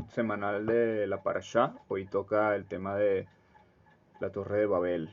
semanal de la Parashá. Hoy toca el tema de la Torre de Babel.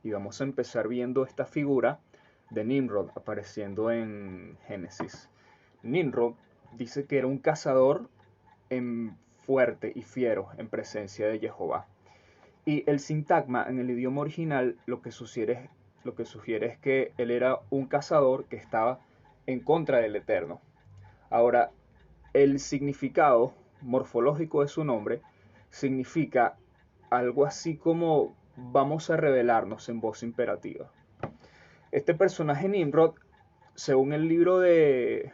Y vamos a empezar viendo esta figura de Nimrod apareciendo en Génesis. Nimrod dice que era un cazador fuerte y fiero en presencia de Jehová. Y el sintagma en el idioma original lo que sugiere es que él era un cazador que estaba en contra del Eterno. Ahora, el significado morfológico de su nombre significa algo así como vamos a rebelarnos en voz imperativa. Este personaje Nimrod, según el libro de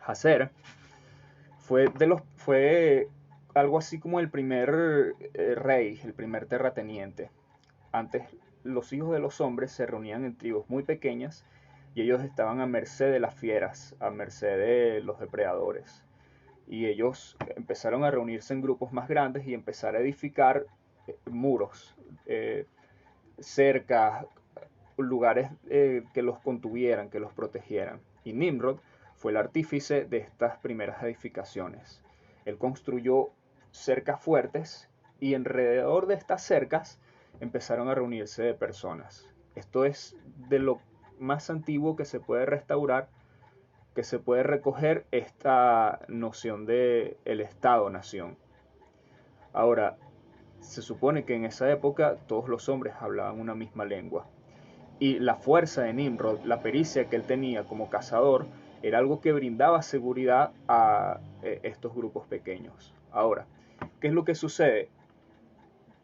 Hazer, fue algo así como el primer rey, el primer terrateniente. Antes los hijos de los hombres se reunían en tribus muy pequeñas y ellos estaban a merced de las fieras, a merced de los depredadores. Y ellos empezaron a reunirse en grupos más grandes y empezar a edificar muros, cercas, lugares que los contuvieran, que los protegieran. Y Nimrod fue el artífice de estas primeras edificaciones. Él construyó cercas fuertes y alrededor de estas cercas empezaron a reunirse de personas. Esto es de lo más antiguo que se puede restaurar, que se puede recoger esta noción de el Estado-nación. Ahora, se supone que en esa época todos los hombres hablaban una misma lengua. Y la fuerza de Nimrod, la pericia que él tenía como cazador, era algo que brindaba seguridad a estos grupos pequeños. Ahora, ¿qué es lo que sucede?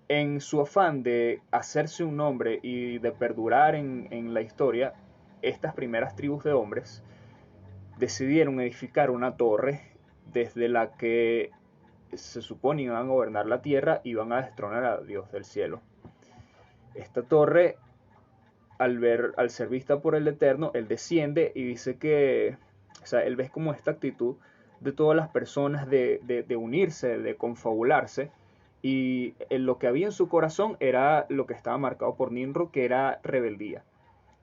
En su afán de hacerse un nombre y de perdurar en la historia, estas primeras tribus de hombres decidieron edificar una torre desde la que se supone iban a gobernar la tierra y iban a destronar a Dios del cielo. Esta torre, al ser vista por el Eterno, él desciende y dice que, o sea, él ve como esta actitud de todas las personas de unirse, de confabularse, y lo que había en su corazón era lo que estaba marcado por Nimrod, que era rebeldía.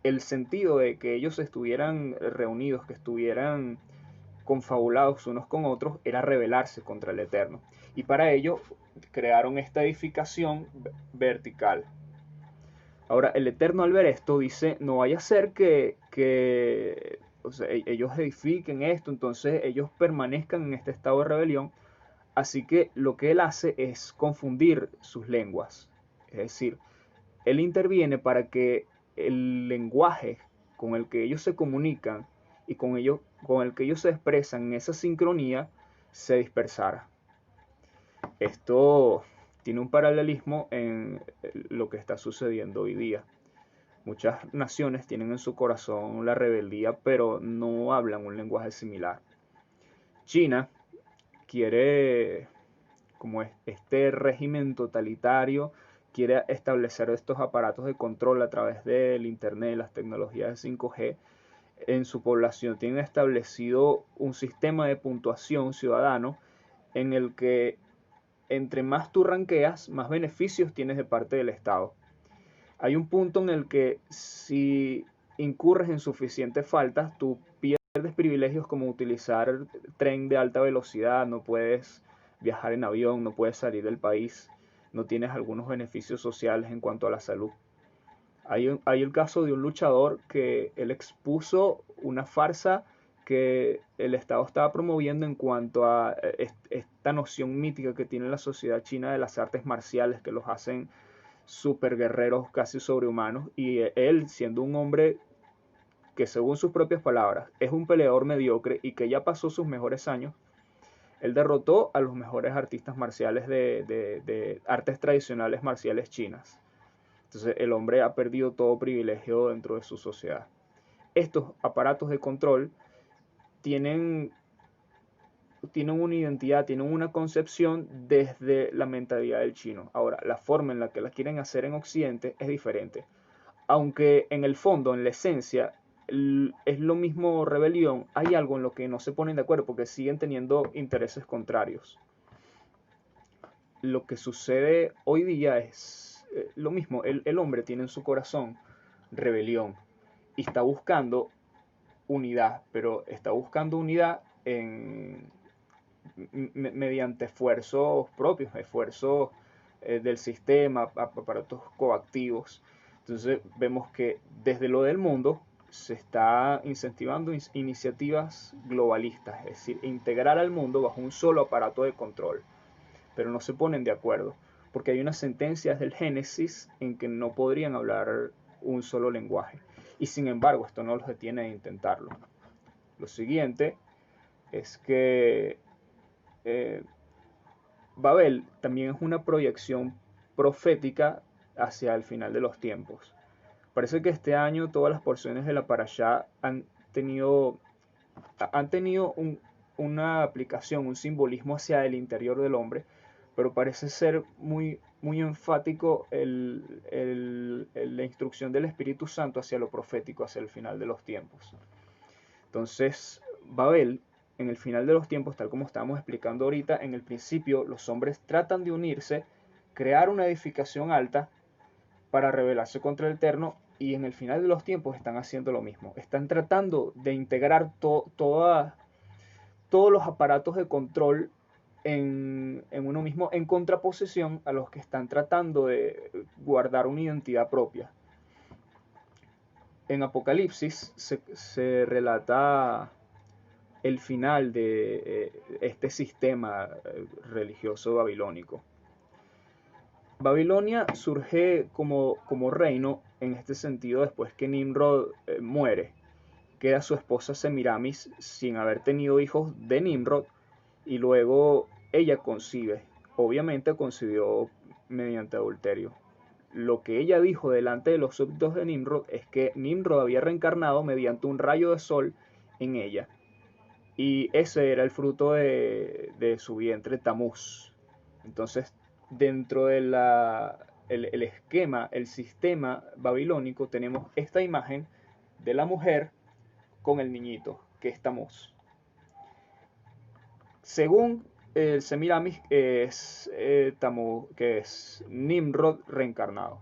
El sentido de que ellos estuvieran reunidos, que estuvieran confabulados unos con otros, era rebelarse contra el Eterno. Y para ello crearon esta edificación vertical. Ahora, el Eterno al ver esto dice, no vaya a ser que o sea, ellos edifiquen esto, entonces ellos permanezcan en este estado de rebelión. Así que lo que él hace es confundir sus lenguas. Es decir, él interviene para que el lenguaje con el que ellos se comunican y con el que ellos se expresan en esa sincronía se dispersara. Esto tiene un paralelismo en lo que está sucediendo hoy día. Muchas naciones tienen en su corazón la rebeldía, pero no hablan un lenguaje similar. China quiere, como este régimen totalitario, quiere establecer estos aparatos de control a través del Internet, las tecnologías de 5G en su población. Tienen establecido un sistema de puntuación ciudadano en el que entre más tú ranqueas, más beneficios tienes de parte del Estado. Hay un punto en el que si incurres en suficientes faltas, tú pierdes privilegios como utilizar tren de alta velocidad, no puedes viajar en avión, no puedes salir del país, no tienes algunos beneficios sociales en cuanto a la salud. Hay el caso de un luchador que él expuso una farsa que el Estado estaba promoviendo en cuanto a esta noción mítica que tiene la sociedad china de las artes marciales que los hacen super guerreros casi sobrehumanos, y él, siendo un hombre que según sus propias palabras es un peleador mediocre y que ya pasó sus mejores años, él derrotó a los mejores artistas marciales de artes tradicionales marciales chinas. Entonces el hombre ha perdido todo privilegio dentro de su sociedad. Estos aparatos de control tienen una identidad, tienen una concepción desde la mentalidad del chino. Ahora, la forma en la que la quieren hacer en Occidente es diferente. Aunque en el fondo, en la esencia, es lo mismo rebelión, hay algo en lo que no se ponen de acuerdo porque siguen teniendo intereses contrarios. Lo que sucede hoy día es lo mismo. El hombre tiene en su corazón rebelión y está buscando unidad, pero está buscando unidad mediante esfuerzos propios, esfuerzos del sistema, aparatos coactivos. Entonces vemos que desde lo del mundo se está incentivando iniciativas globalistas, es decir, integrar al mundo bajo un solo aparato de control, pero no se ponen de acuerdo, porque hay unas sentencias del Génesis en que no podrían hablar un solo lenguaje, y sin embargo esto no los detiene de intentarlo. Lo siguiente es que Babel también es una proyección profética hacia el final de los tiempos. Parece que este año todas las porciones de la Parashá han tenido una aplicación, un simbolismo hacia el interior del hombre, pero parece ser muy, muy enfático la instrucción del Espíritu Santo hacia lo profético, hacia el final de los tiempos. Entonces, Babel, en el final de los tiempos, tal como estábamos explicando ahorita, en el principio los hombres tratan de unirse, crear una edificación alta para rebelarse contra el Eterno, y en el final de los tiempos están haciendo lo mismo. Están tratando de integrar todos los aparatos de control en uno mismo, en contraposición a los que están tratando de guardar una identidad propia. En Apocalipsis se relata el final de este sistema religioso babilónico. Babilonia surge como reino en este sentido después que Nimrod muere. Queda su esposa Semiramis sin haber tenido hijos de Nimrod, y luego ella concibe. Obviamente concibió mediante adulterio. Lo que ella dijo delante de los súbditos de Nimrod es que Nimrod había reencarnado mediante un rayo de sol en ella. Y ese era el fruto de su vientre, Tamuz. Entonces, dentro de el esquema, el sistema babilónico, tenemos esta imagen de la mujer con el niñito, que es Tamuz. Según el Semiramis, es Tamuz, que es Nimrod reencarnado.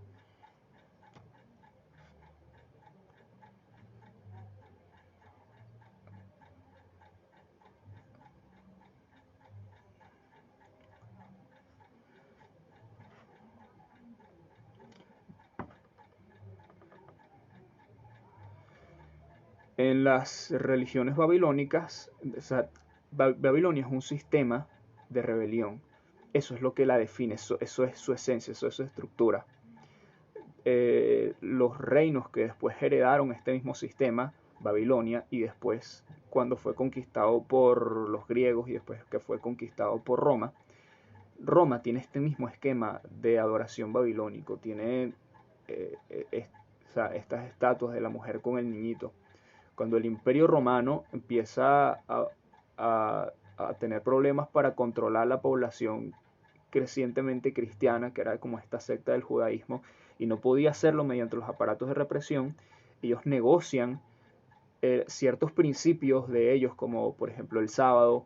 En las religiones babilónicas, o sea, Babilonia es un sistema de rebelión. Eso es lo que la define, eso es su esencia, eso es su estructura. Los reinos que después heredaron este mismo sistema, Babilonia, y después cuando fue conquistado por los griegos y después que fue conquistado por Roma, Roma tiene este mismo esquema de adoración babilónico, tiene o sea, estas estatuas de la mujer con el niñito. Cuando el imperio romano empieza a tener problemas para controlar la población crecientemente cristiana, que era como esta secta del judaísmo, y no podía hacerlo mediante los aparatos de represión, ellos negocian ciertos principios de ellos, como por ejemplo el sábado,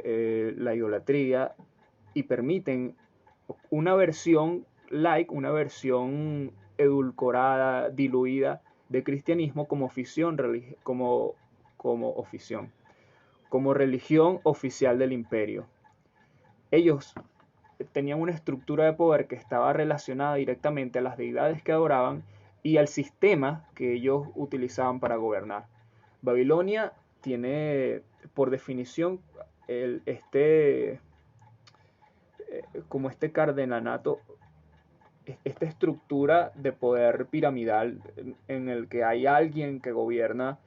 la idolatría, y permiten una versión light, una versión edulcorada, diluida de cristianismo como como religión oficial del imperio. Ellos tenían una estructura de poder que estaba relacionada directamente a las deidades que adoraban y al sistema que ellos utilizaban para gobernar. Babilonia tiene, por definición, como este cardenanato, esta estructura de poder piramidal en el que hay alguien que gobierna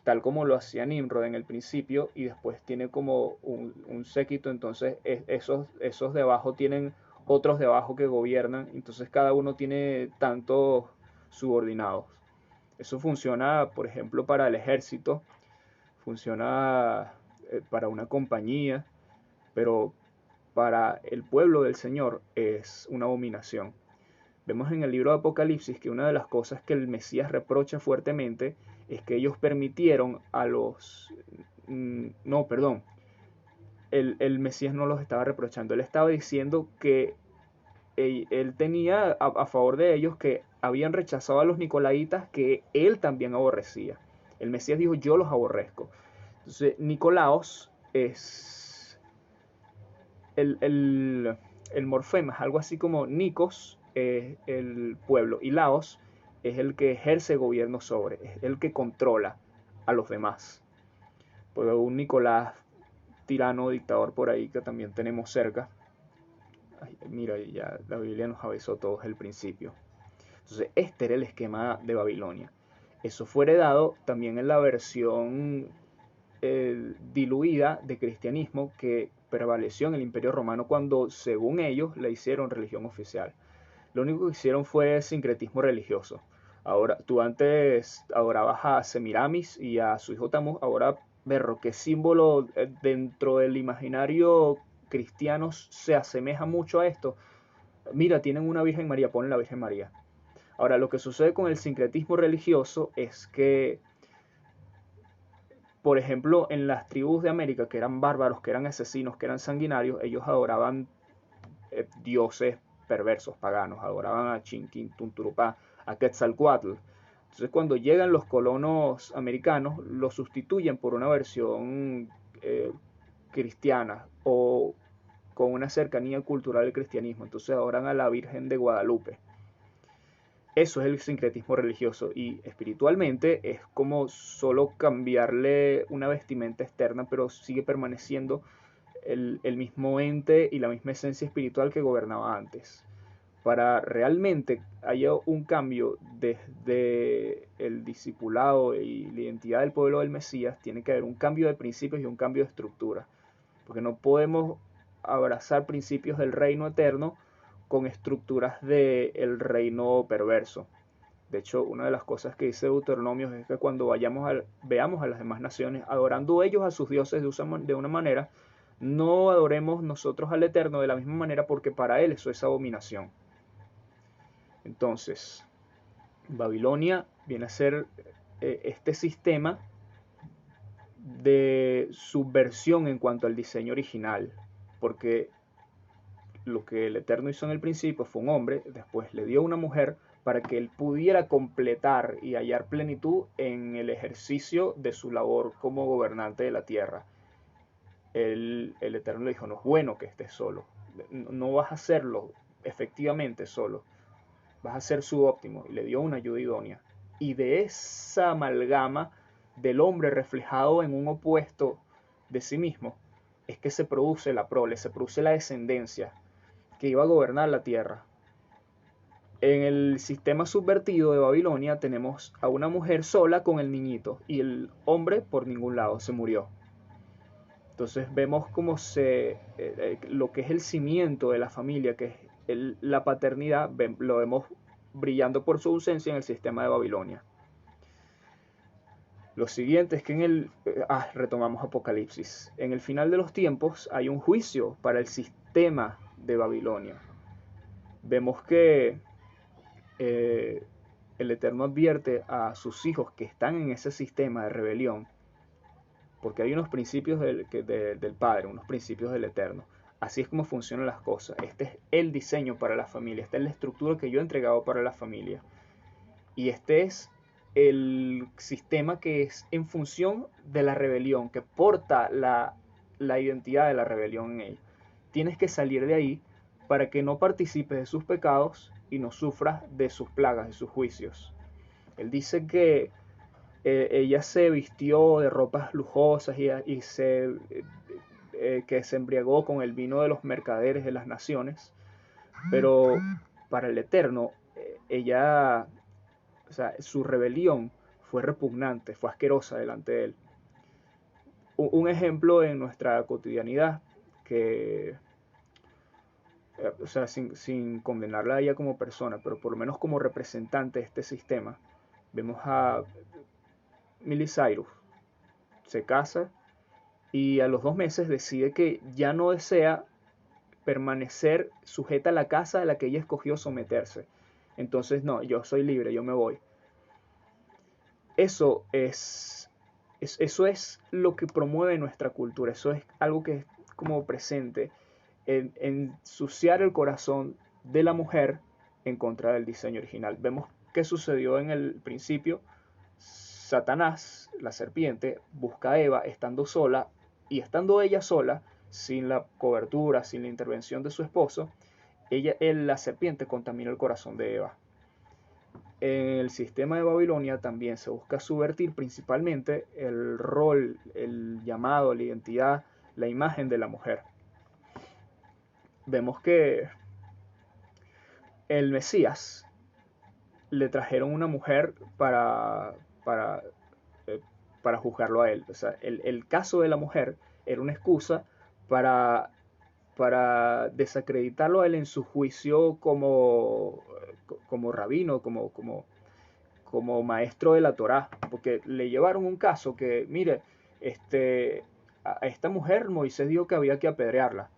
tal como lo hacía Nimrod en el principio, y después tiene como un séquito, entonces esos de abajo tienen otros de abajo que gobiernan, entonces cada uno tiene tantos subordinados. Eso funciona, por ejemplo, para el ejército, funciona para una compañía, pero para el pueblo del Señor es una abominación. Vemos en el libro de Apocalipsis que una de las cosas que el Mesías reprocha fuertemente es que ellos permitieron a los... No, perdón. El Mesías no los estaba reprochando. Él estaba diciendo que él tenía a favor de ellos que habían rechazado a los nicolaitas que él también aborrecía. El Mesías dijo, yo los aborrezco. Entonces, Nicolaos es el morfema es algo así como Nikos es el pueblo y Laos es el que ejerce gobierno sobre, es el que controla a los demás. Pues un Nicolás tirano dictador por ahí que también tenemos cerca. Ay, mira, ya la Biblia nos avisó todos el principio. Entonces, este era el esquema de Babilonia. Eso fue heredado también en la versión diluida de cristianismo que prevaleció en el Imperio Romano cuando, según ellos, le hicieron religión oficial. Lo único que hicieron fue sincretismo religioso. Ahora, tú antes adorabas a Semiramis y a su hijo Tammuz, ahora, berro, ¿qué símbolo dentro del imaginario cristiano se asemeja mucho a esto? Mira, tienen una Virgen María, ponen la Virgen María. Ahora, lo que sucede con el sincretismo religioso es que, por ejemplo, en las tribus de América, que eran bárbaros, que eran asesinos, que eran sanguinarios, ellos adoraban dioses perversos, paganos, adoraban a Chinquín, Tunturupá, a Quetzalcoatl. Entonces, cuando llegan los colonos americanos, lo sustituyen por una versión cristiana o con una cercanía cultural al cristianismo. Entonces, adoran a la Virgen de Guadalupe. Eso es el sincretismo religioso y espiritualmente es como solo cambiarle una vestimenta externa, pero sigue permaneciendo el mismo ente y la misma esencia espiritual que gobernaba antes. Para realmente haya un cambio desde el discipulado y la identidad del pueblo del Mesías, tiene que haber un cambio de principios y un cambio de estructura, porque no podemos abrazar principios del reino eterno con estructuras del reino perverso. De hecho, una de las cosas que dice Deuteronomio es que cuando veamos a las demás naciones adorando ellos a sus dioses de una manera, no adoremos nosotros al Eterno de la misma manera porque para él eso es abominación. Entonces, Babilonia viene a ser este sistema de subversión en cuanto al diseño original, porque lo que el Eterno hizo en el principio fue un hombre, después le dio una mujer para que él pudiera completar y hallar plenitud en el ejercicio de su labor como gobernante de la tierra. El Eterno le dijo, no es bueno que estés solo, no vas a hacerlo efectivamente solo, vas a ser su óptimo, y le dio una ayuda idónea. Y de esa amalgama del hombre reflejado en un opuesto de sí mismo, es que se produce la prole, se produce la descendencia que iba a gobernar la tierra. En el sistema subvertido de Babilonia tenemos a una mujer sola con el niñito y el hombre por ningún lado se murió. Entonces vemos cómo lo que es el cimiento de la familia, que es la paternidad, lo vemos brillando por su ausencia en el sistema de Babilonia. Lo siguiente es que retomamos Apocalipsis. En el final de los tiempos hay un juicio para el sistema de Babilonia. Vemos que el Eterno advierte a sus hijos que están en ese sistema de rebelión, porque hay unos principios del Padre, unos principios del Eterno. Así es como funcionan las cosas. Este es el diseño para la familia, esta es la estructura que yo he entregado para la familia. Y este es el sistema que es en función de la rebelión, que porta la identidad de la rebelión en él. Tienes que salir de ahí para que no participes de sus pecados y no sufras de sus plagas, de sus juicios. Él dice que ella se vistió de ropas lujosas y que se embriagó con el vino de los mercaderes de las naciones, pero para el Eterno, ella, o sea, su rebelión fue repugnante, fue asquerosa delante de él. Un ejemplo en nuestra cotidianidad que, o sea, sin condenarla a ella como persona, pero por lo menos como representante de este sistema, vemos a Miley Cyrus. Se casa y a los 2 meses decide que ya no desea permanecer sujeta a la casa a la que ella escogió someterse. Entonces, no, yo soy libre, yo me voy. Eso es lo que promueve nuestra cultura, eso es algo que es como presente en ensuciar el corazón de la mujer en contra del diseño original. Vemos qué sucedió en el principio. Satanás, la serpiente, busca a Eva estando sola y estando ella sola sin la cobertura, sin la intervención de su esposo, la serpiente contamina el corazón de Eva. En el sistema de Babilonia también se busca subvertir principalmente el rol, el llamado, la identidad, la imagen de la mujer. Vemos que el Mesías le trajeron una mujer para, eh, para juzgarlo a él. O sea, el caso de la mujer era una excusa para, para desacreditarlo a él en su juicio como rabino, como maestro de la Torá, porque le llevaron un caso que, mire, a esta mujer Moisés dijo que había que apedrearla,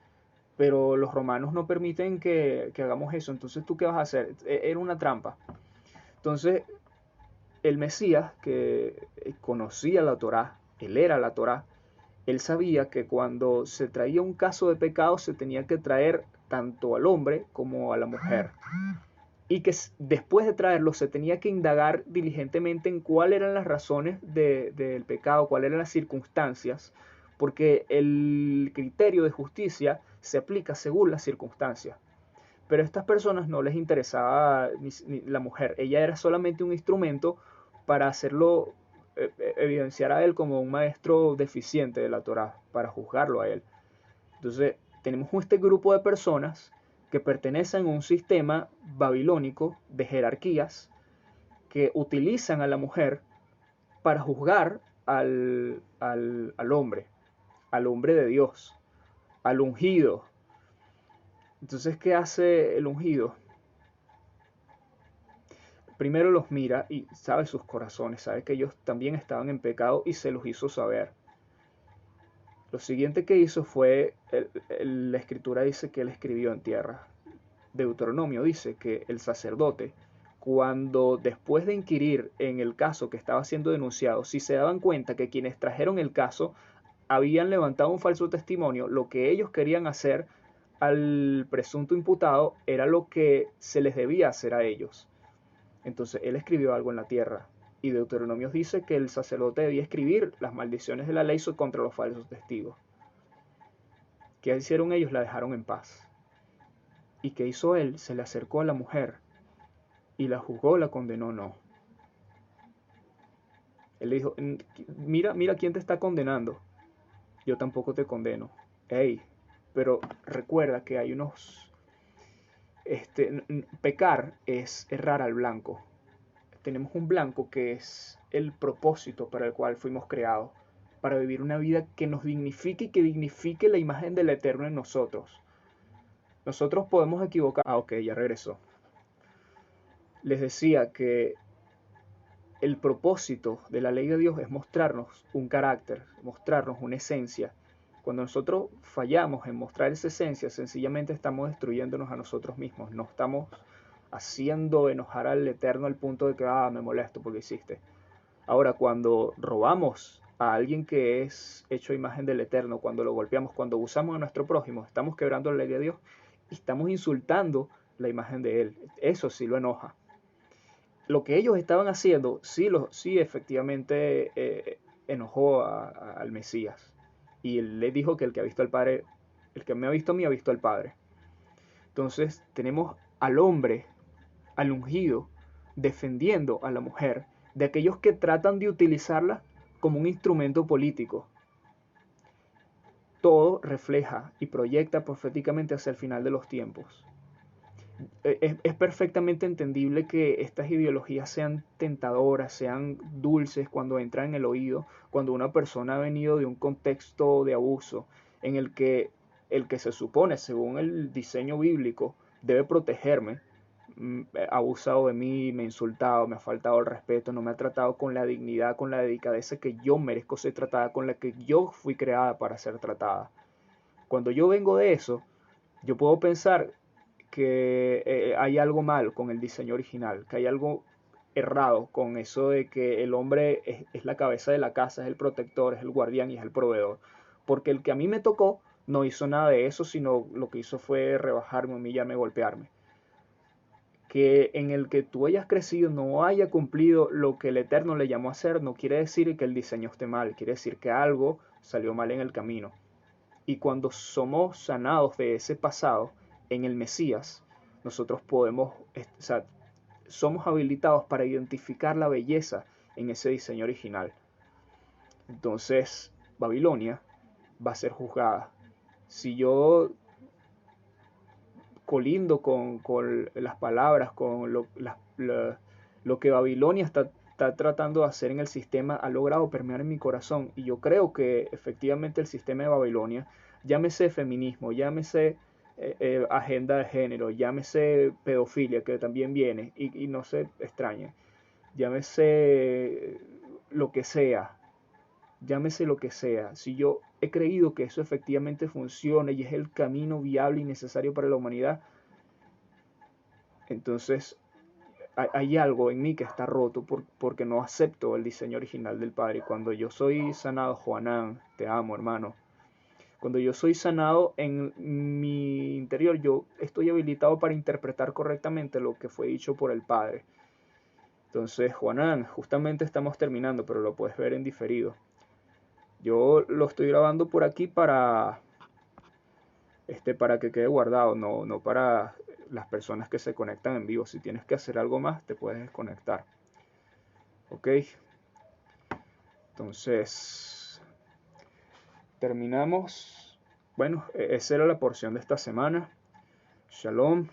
pero los romanos no permiten que hagamos eso, entonces ¿tú qué vas a hacer? Era una trampa. Entonces, el Mesías, que conocía la Torá, él era la Torá, él sabía que cuando se traía un caso de pecado se tenía que traer tanto al hombre como a la mujer. Y que después de traerlo se tenía que indagar diligentemente en cuáles eran las razones del pecado, cuáles eran las circunstancias, porque el criterio de justicia se aplica según las circunstancias. Pero a estas personas no les interesaba ni la mujer, ella era solamente un instrumento para hacerlo, evidenciar a él como un maestro deficiente de la Torá, para juzgarlo a él. Entonces, tenemos este grupo de personas que pertenecen a un sistema babilónico de jerarquías que utilizan a la mujer para juzgar al hombre de Dios, al ungido. Entonces, ¿qué hace el ungido? Primero los mira y sabe sus corazones, sabe que ellos también estaban en pecado y se los hizo saber. Lo siguiente que hizo fue, la escritura dice que él escribió en tierra. Deuteronomio dice que el sacerdote, cuando después de inquirir en el caso que estaba siendo denunciado, si se daban cuenta que quienes trajeron el caso habían levantado un falso testimonio, lo que ellos querían hacer al presunto imputado era lo que se les debía hacer a ellos. Entonces él escribió algo en la tierra. Y Deuteronomio dice que el sacerdote debía escribir las maldiciones de la ley contra los falsos testigos. ¿Qué hicieron ellos? La dejaron en paz. ¿Y qué hizo él? Se le acercó a la mujer y la juzgó, la condenó, no. Él le dijo, mira quién te está condenando. Yo tampoco te condeno. Ey, pero recuerda que hay unos... pecar es errar al blanco. Tenemos un blanco que es el propósito para el cual fuimos creados, para vivir una vida que nos dignifique y que dignifique la imagen del Eterno en nosotros. Nosotros podemos equivocar. Ah, ok, ya regresó. Les decía que el propósito de la ley de Dios es mostrarnos un carácter, mostrarnos una esencia. Cuando nosotros fallamos en mostrar esa esencia, sencillamente estamos destruyéndonos a nosotros mismos. No estamos haciendo enojar al Eterno al punto de que, me molesto porque hiciste. Ahora, cuando robamos a alguien que es hecho imagen del Eterno, cuando lo golpeamos, cuando abusamos a nuestro prójimo, estamos quebrando la ley de Dios y estamos insultando la imagen de Él. Eso sí lo enoja. Lo que ellos estaban haciendo sí efectivamente enojó al Mesías. Y él le dijo que el que ha visto al Padre, el que me ha visto a mí ha visto al Padre. Entonces tenemos al hombre, al ungido, defendiendo a la mujer de aquellos que tratan de utilizarla como un instrumento político. Todo refleja y proyecta proféticamente hacia el final de los tiempos. Es perfectamente entendible que estas ideologías sean tentadoras, sean dulces cuando entran en el oído, cuando una persona ha venido de un contexto de abuso en el que se supone, según el diseño bíblico, debe protegerme, ha abusado de mí, me ha insultado, me ha faltado el respeto, no me ha tratado con la dignidad, con la delicadeza que yo merezco ser tratada, con la que yo fui creada para ser tratada. Cuando yo vengo de eso, yo puedo pensar que hay algo mal con el diseño original, que hay algo errado con eso de que el hombre es la cabeza de la casa, es el protector, es el guardián y es el proveedor. Porque el que a mí me tocó no hizo nada de eso, sino lo que hizo fue rebajarme, humillarme, golpearme. Que en el que tú hayas crecido no haya cumplido lo que el Eterno le llamó a hacer, no quiere decir que el diseño esté mal, quiere decir que algo salió mal en el camino. Y cuando somos sanados de ese pasado en el Mesías, nosotros podemos, o sea, somos habilitados para identificar la belleza en ese diseño original. Entonces, Babilonia va a ser juzgada. Si yo colindo con las palabras, con lo que Babilonia está tratando de hacer en el sistema, ha logrado permear en mi corazón. Y yo creo que efectivamente el sistema de Babilonia, llámese feminismo, llámese agenda de género, llámese pedofilia, que también viene, y no se extrañe, llámese lo que sea, llámese lo que sea, si yo he creído que eso efectivamente funciona y es el camino viable y necesario para la humanidad, entonces hay algo en mí que está roto porque no acepto el diseño original del Padre. Cuando yo soy sanado, Juanán, te amo, hermano. Cuando yo soy sanado en mi interior, yo estoy habilitado para interpretar correctamente lo que fue dicho por el Padre. Entonces, Juanán, justamente estamos terminando, pero lo puedes ver en diferido. Yo lo estoy grabando por aquí para que quede guardado, no para las personas que se conectan en vivo. Si tienes que hacer algo más, te puedes desconectar. Ok, entonces terminamos. Bueno, esa era la porción de esta semana. Shalom.